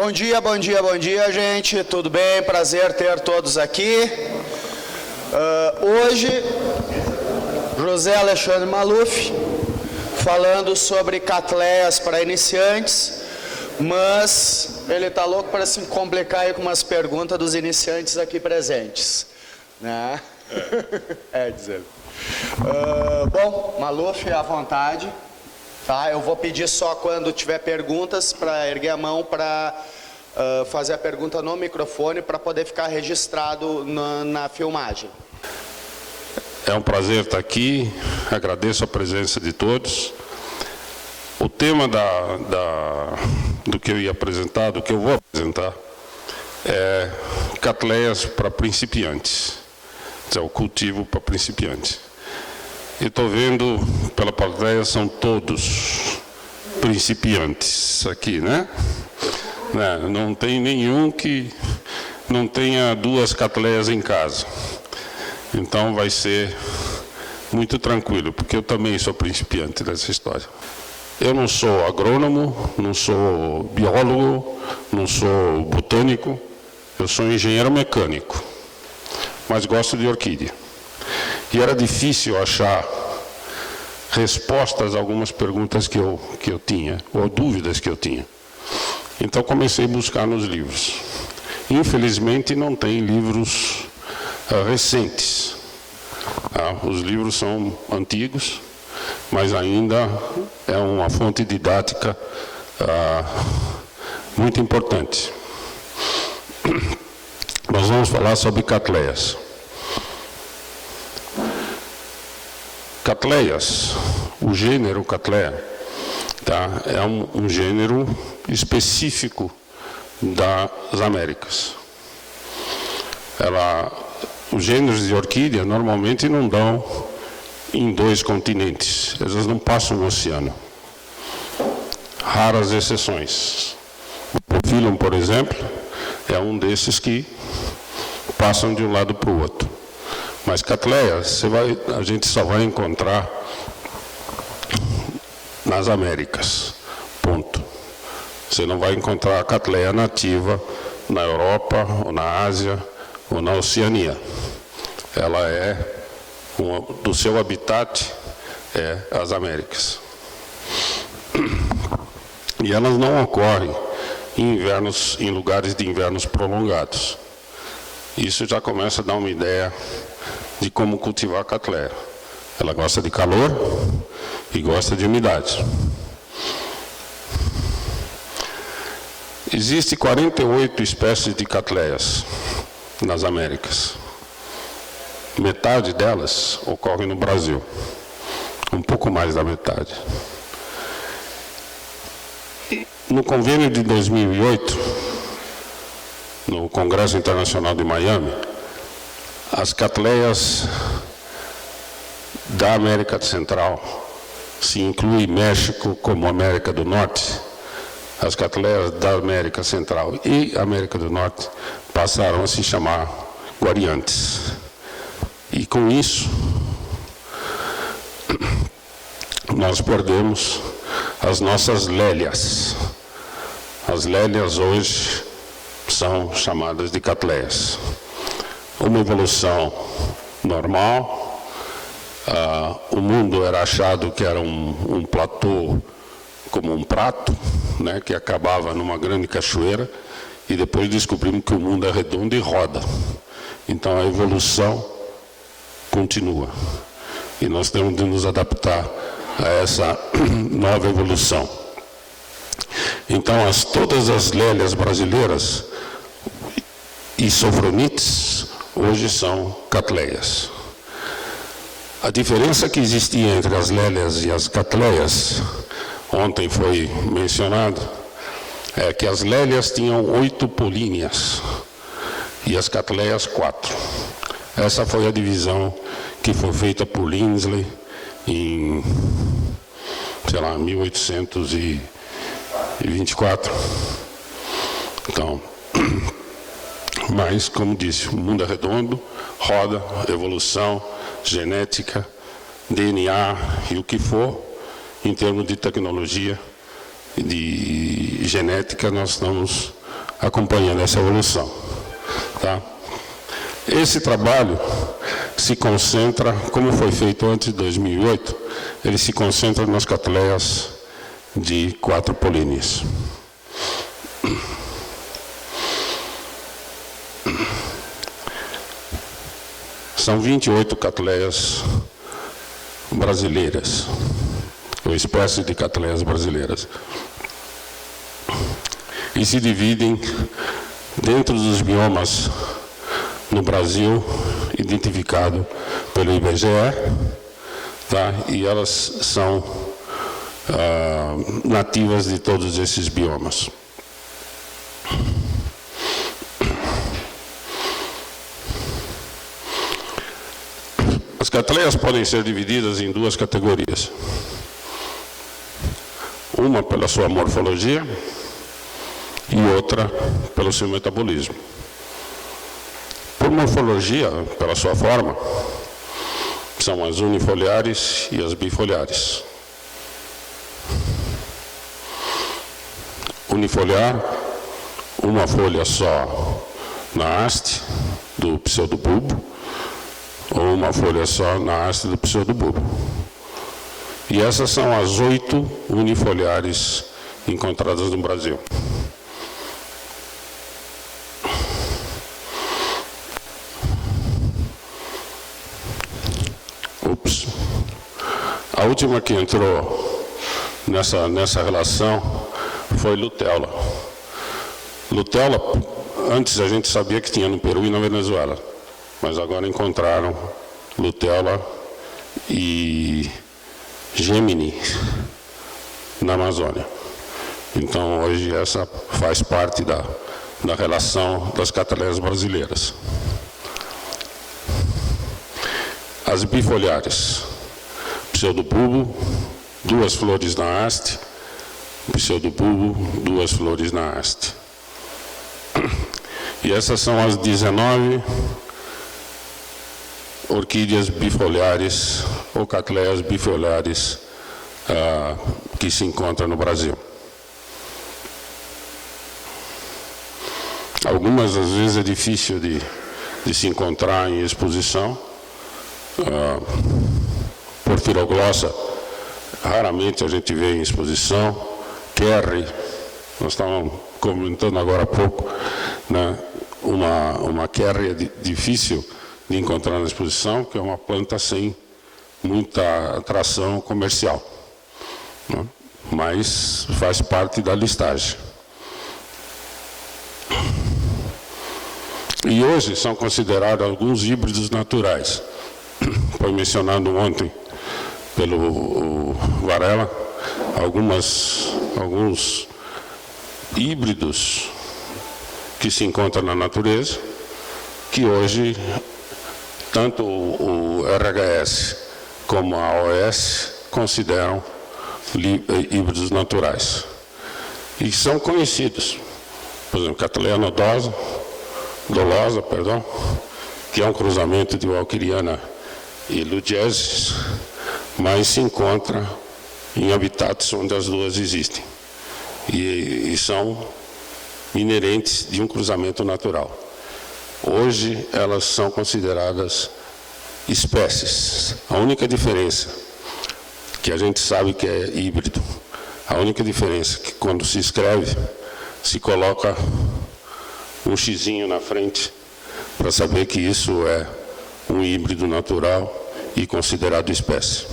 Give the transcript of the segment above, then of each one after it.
Bom dia, bom dia, bom dia, gente. Tudo bem? Prazer ter todos aqui. Hoje, José Alexandre Maluf, falando sobre catleias para iniciantes, mas ele está louco para se complicar aí com umas perguntas dos iniciantes aqui presentes, né? Dizer. Bom, Maluf, à vontade. Tá, eu vou pedir só quando tiver perguntas para erguer a mão para fazer a pergunta no microfone para poder ficar registrado na filmagem. É um prazer estar aqui, agradeço a presença de todos. O tema do que eu ia apresentar, do que eu vou apresentar, é catleias para principiantes, é o cultivo para principiantes. Eu estou vendo pela plateia, são todos principiantes aqui, né? Não tem nenhum que não tenha 2 catleias em casa. Então vai ser muito tranquilo, porque eu também sou principiante nessa história. Eu não sou agrônomo, não sou biólogo, não sou botânico, eu sou engenheiro mecânico, mas gosto de orquídea. E era difícil achar respostas a algumas perguntas que eu tinha, ou dúvidas que eu tinha. Então comecei a buscar nos livros. Infelizmente não tem livros recentes. Os livros são antigos, mas ainda é uma fonte didática muito importante. Nós vamos falar sobre catleias. Catleias, o gênero Cattleya, tá, é um gênero específico das Américas. Os gêneros de orquídea normalmente não dão em 2 continentes, elas não passam o oceano. Raras exceções. O Prophyllum, por exemplo, é um desses que passam de um lado para o outro. Mas Cattleya, a gente só vai encontrar nas Américas, ponto. Você não vai encontrar a Cattleya nativa na Europa, ou na Ásia, ou na Oceania. Ela do seu habitat, as Américas. E elas não ocorrem em lugares de invernos prolongados. Isso já começa a dar uma ideia de como cultivar a Cattleya. Ela gosta de calor e gosta de umidade. Existem 48 espécies de Cattleias nas Américas. Metade delas ocorre no Brasil. Um pouco mais da metade. No convênio de 2008, no Congresso Internacional de Miami, as catleias da América Central, se inclui México como América do Norte, as catleias da América Central e América do Norte passaram a se chamar guariantes. E com isso, nós perdemos as nossas lélias. As lélias hoje são chamadas de catleias. Uma evolução normal. O mundo era achado que era um platô como um prato, né, que acabava numa grande cachoeira, e depois descobrimos que o mundo é redondo e roda. Então a evolução continua. E nós temos de nos adaptar a essa nova evolução. Então todas as lélias brasileiras e sofronites hoje são catleias. A diferença que existia entre as lélias e as catleias, ontem foi mencionado, é que as lélias tinham 8 políneas e as catleias 4. Essa foi a divisão que foi feita por Lindsley em, 1824. Então, mas, como disse, o mundo é redondo, roda, evolução, genética, DNA e o que for, em termos de tecnologia e de genética, nós estamos acompanhando essa evolução. Tá? Esse trabalho se concentra, como foi feito antes de 2008, ele se concentra nas catleias de 4 políneas. São 28 catleias brasileiras, ou espécies de catleias brasileiras. E se dividem dentro dos biomas no Brasil, identificado pelo IBGE, tá? E elas são nativas de todos esses biomas. As catleias podem ser divididas em 2 categorias. Uma pela sua morfologia e outra pelo seu metabolismo. Por morfologia, pela sua forma, são as unifoliares e as bifoliares. Unifoliar, uma folha só na haste do pseudobulbo, ou uma folha só na haste do pseudobulbo. E essas são as 8 unifoliares encontradas no Brasil. A última que entrou nessa relação foi Luteola. Luteola, antes a gente sabia que tinha no Peru e na Venezuela, mas agora encontraram Luteola e Gemini na Amazônia. Então hoje essa faz parte da relação das catleias brasileiras. As bifoliares, pseudobulbo, 2 flores na haste, pseudobulbo, 2 flores na haste. E essas são as 19 orquídeas bifoliares ou catleias bifoliares que se encontram no Brasil. Algumas, às vezes, é difícil de se encontrar em exposição. Porfiroglossa, raramente a gente vê em exposição. Kerry, nós estávamos comentando agora há pouco, né? Uma Kerry é difícil de encontrar na exposição, que é uma planta sem muita atração comercial, né? Mas faz parte da listagem. E hoje são considerados alguns híbridos naturais. Foi mencionado ontem pelo Varela, alguns híbridos que se encontram na natureza, que hoje tanto o RHS como a OS consideram híbridos naturais. E são conhecidos. Por exemplo, Cattleya dolosa, que é um cruzamento de Walkeriana e Ludgesis, mas se encontra em habitats onde as duas existem. E são inerentes de um cruzamento natural. Hoje elas são consideradas espécies. A única diferença, que a gente sabe que é híbrido, a única diferença é que quando se escreve, se coloca um xizinho na frente para saber que isso é um híbrido natural e considerado espécie.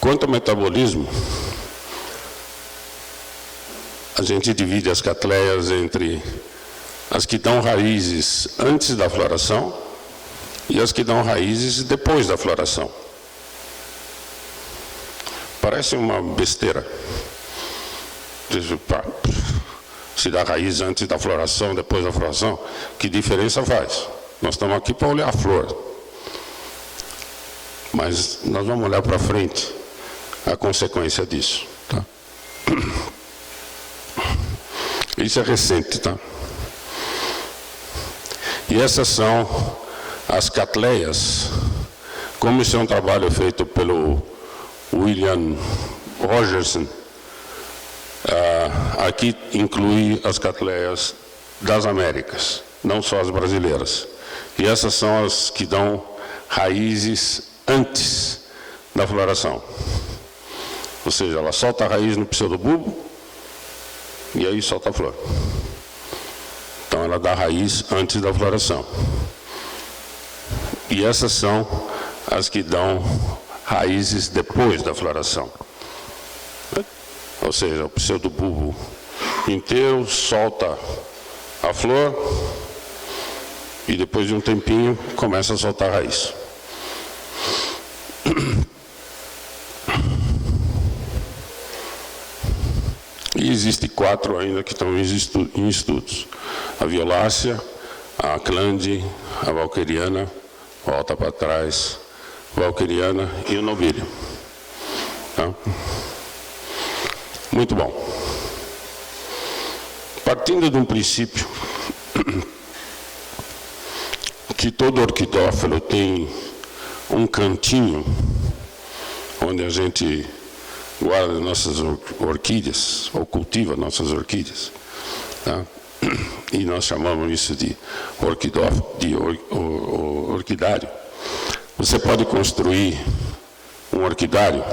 Quanto ao metabolismo, a gente divide as catleias entre as que dão raízes antes da floração e as que dão raízes depois da floração. Parece uma besteira. Se dá raiz antes da floração, depois da floração, que diferença faz? Nós estamos aqui para olhar a flor. Mas nós vamos olhar para frente a consequência disso. Tá? Isso é recente, tá? E essas são as catleias. Como isso é um trabalho feito pelo William Rogerson, aqui inclui as catleias das Américas, não só as brasileiras. E essas são as que dão raízes antes da floração. Ou seja, ela solta a raiz no pseudobulbo e aí solta a flor. Então ela dá raiz antes da floração. E essas são as que dão raízes depois da floração. Ou seja, o pseudobulbo inteiro solta a flor e depois de um tempinho começa a soltar a raiz. E existem 4 ainda que estão em estudos. A violácea, a clande, a valqueriana, volta para trás, valqueriana e o novilho. Tá? Muito bom. Partindo de um princípio que todo orquidófilo tem um cantinho onde a gente guarda nossas orquídeas, ou cultiva nossas orquídeas, tá? E nós chamamos isso de orquidário. Você pode construir um orquidário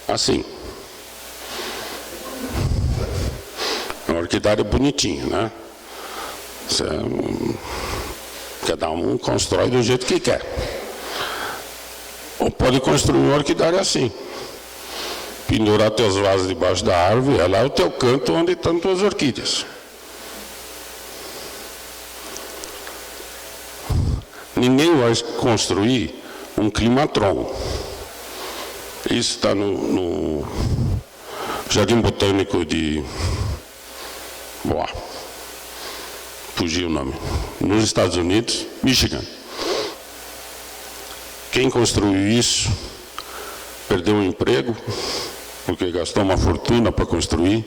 assim. É um orquidário bonitinho, né? Cada um constrói do jeito que quer. Ou pode construir um orquidário assim. Pendurar teus vasos debaixo da árvore, é lá o teu canto onde estão tuas orquídeas. Ninguém vai construir um climatron. Isso está no Jardim Botânico de... Boa. Fugiu o nome. Nos Estados Unidos, Michigan. Quem construiu isso perdeu o emprego, porque gastou uma fortuna para construir,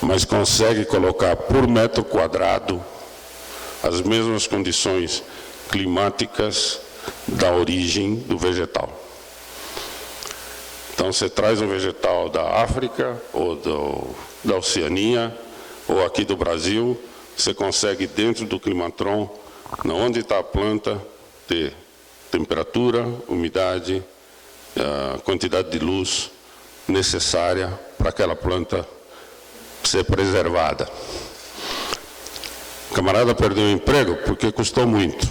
mas consegue colocar por metro quadrado as mesmas condições climáticas da origem do vegetal. Então você traz um vegetal da África, ou da Oceania, ou aqui do Brasil, você consegue dentro do climatron, onde está a planta, ter temperatura, umidade, a quantidade de luz necessária para aquela planta ser preservada. O camarada perdeu o emprego porque custou muito.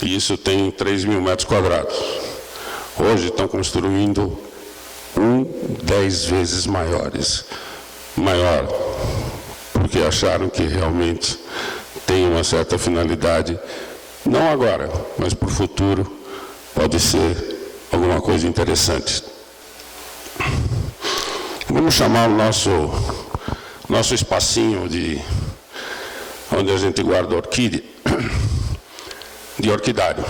E isso tem 3.000 metros quadrados. Hoje estão construindo 10 vezes maior, porque acharam que realmente tem uma certa finalidade, não agora, mas para o futuro pode ser alguma coisa interessante. Vamos chamar o nosso espacinho onde a gente guarda orquídea, de orquidário.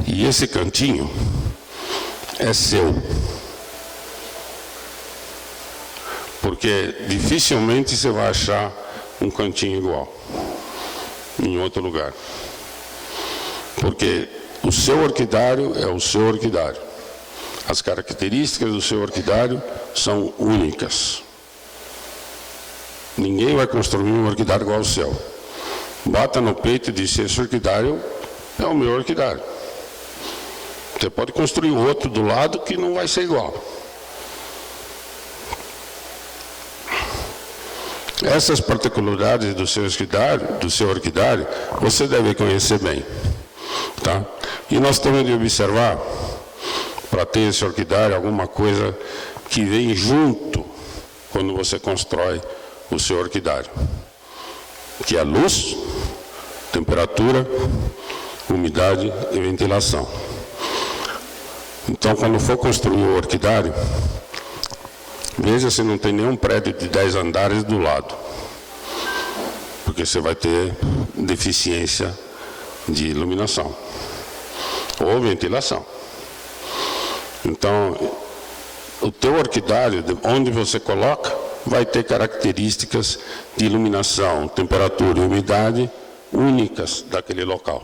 E esse cantinho é seu. Porque dificilmente você vai achar um cantinho igual em outro lugar. Porque o seu orquidário é o seu orquidário. As características do seu orquidário são únicas. Ninguém vai construir um orquidário igual ao seu. Bata no peito e diz: esse orquidário é o meu orquidário. Você pode construir outro do lado que não vai ser igual. Essas particularidades do seu orquidário, você deve conhecer bem. Tá? E nós temos de observar, para ter esse orquidário, alguma coisa que vem junto quando você constrói o seu orquidário. Que é luz, temperatura, umidade e ventilação. Então, quando for construir o orquidário, veja se não tem nenhum prédio de 10 andares do lado. Porque você vai ter deficiência de iluminação ou ventilação. Então, o teu orquidário, onde você coloca, vai ter características de iluminação, temperatura e umidade únicas daquele local.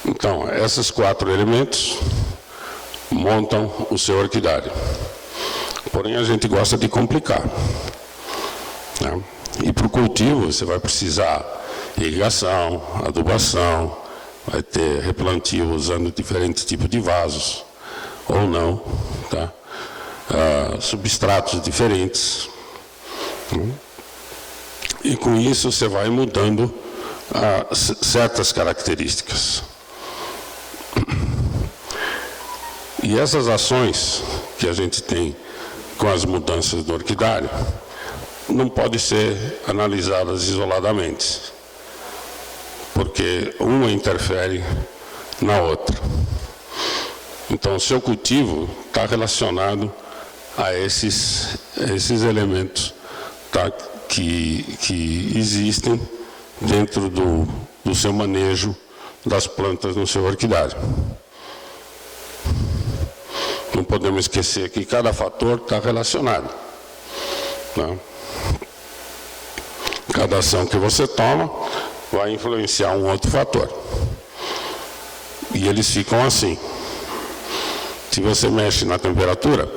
Então, esses 4 elementos montam o seu orquidário. Porém, a gente gosta de complicar, né? E para o cultivo, você vai precisar irrigação, adubação, vai ter replantio usando diferentes tipos de vasos, ou não, tá? Substratos diferentes. E com isso você vai mudando certas características. E essas ações que a gente tem com as mudanças do orquidário não podem ser analisadas isoladamente, porque uma interfere na outra. Então, o seu cultivo está relacionado a esses elementos, tá, que existem dentro do seu manejo das plantas no seu orquidário. Não podemos esquecer que cada fator está relacionado, né? Cada ação que você toma vai influenciar um outro fator. E eles ficam assim. Se você mexe na temperatura,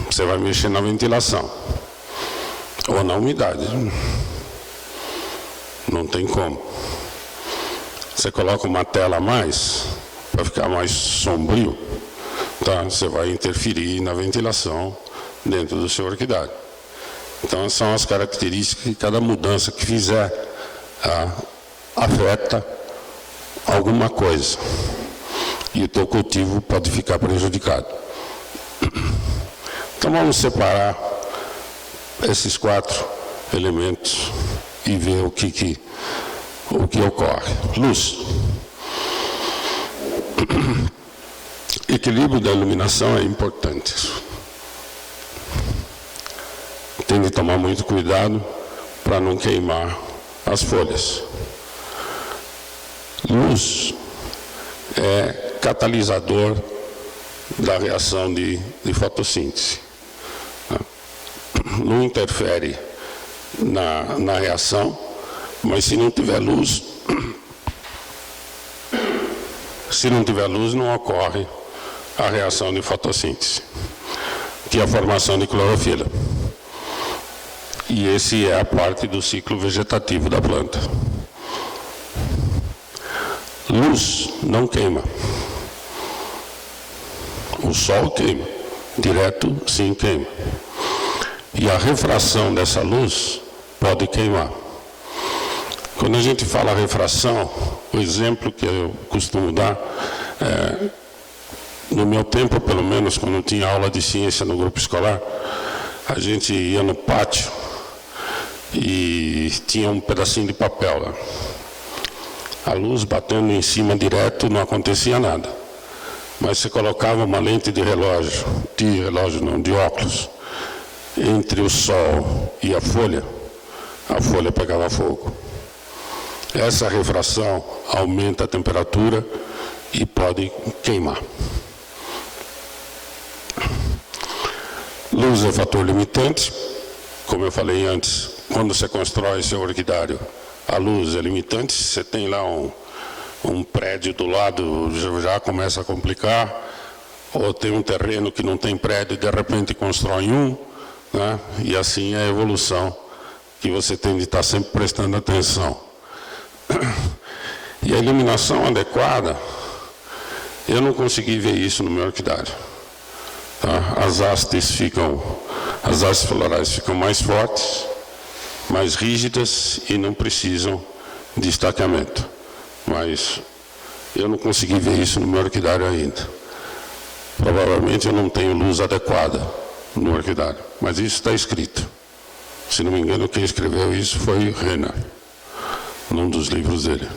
você vai mexer na ventilação ou na umidade. Não tem como. Você coloca uma tela a mais para ficar mais sombrio, tá? Você vai interferir na ventilação dentro do seu orquidário. Então, são as características que cada mudança que fizer afeta alguma coisa. E o teu cultivo pode ficar prejudicado. Então, vamos separar esses 4 elementos e ver o que ocorre. Luz. Equilíbrio da iluminação é importante. Tem que tomar muito cuidado para não queimar as folhas. Luz é catalisador da reação de fotossíntese. Não interfere na reação, mas se não tiver luz, não ocorre a reação de fotossíntese, que é a formação de clorofila. E esse é a parte do ciclo vegetativo da planta. Luz não queima. O sol queima. Direto, sim, queima. E a refração dessa luz pode queimar. Quando a gente fala refração, o exemplo que eu costumo dar no meu tempo, pelo menos, quando eu tinha aula de ciência no grupo escolar, a gente ia no pátio e tinha um pedacinho de papel lá. A luz batendo em cima direto, não acontecia nada. Mas você colocava uma lente de óculos, entre o sol e a folha pegava fogo. Essa refração aumenta a temperatura e pode queimar. Luz é fator limitante. Como eu falei antes, quando você constrói seu orquidário, a luz é limitante. Você tem lá um prédio do lado, já começa a complicar. Ou tem um terreno que não tem prédio e de repente constrói um, né? E assim é a evolução que você tem de estar sempre prestando atenção. E a iluminação adequada, eu não consegui ver isso no meu orquidário. Tá? As hastes florais ficam mais fortes, mais rígidas e não precisam de estaqueamento. Mas eu não consegui ver isso no meu orquidário ainda. Provavelmente eu não tenho luz adequada no orquidário, mas isso está escrito. Se não me engano, quem escreveu isso foi Renner, num dos livros dele.